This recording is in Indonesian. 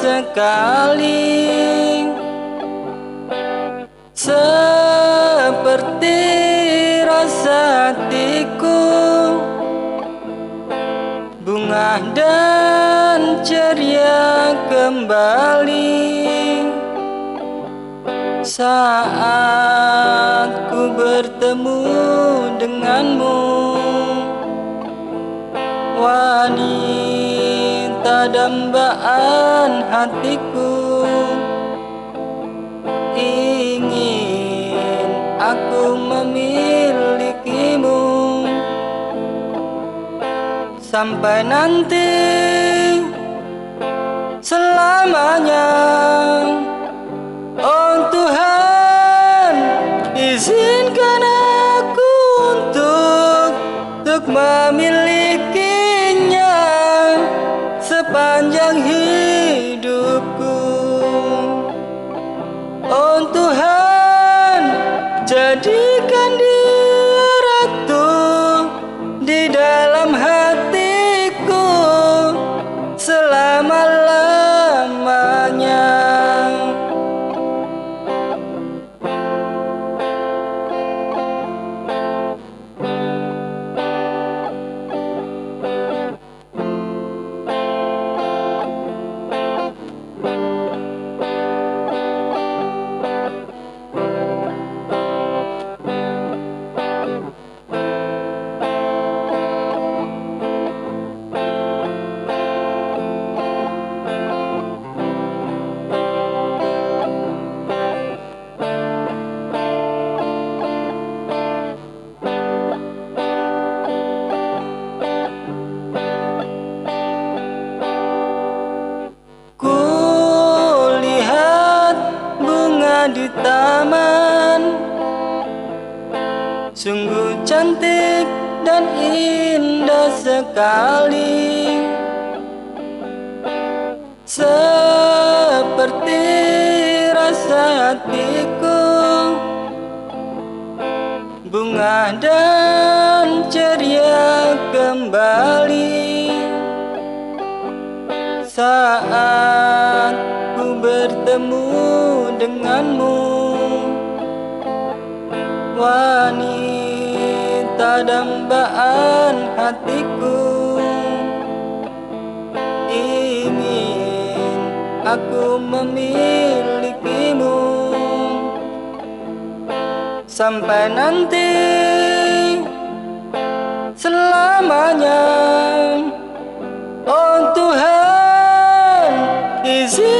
sekali, seperti rasa hatiku, bunga dan ceria kembali saat ku bertemu denganmu, wanita dambaan hatiku. Ingin aku memilikimu sampai nanti selamanya. Oh Tuhan, izinkan aku untuk memilikinya sepanjang hidupku. Oh Tuhan, jadikan dia ratu di dalam hatiku selama-lamanya. Di taman sungguh cantik dan indah sekali, seperti rasa hatiku, bunga dan ceria kembali saat ku bertemu denganmu, wanita dambaan hatiku. Ingin aku memilikimu sampai nanti selamanya. Oh Tuhan, izinkan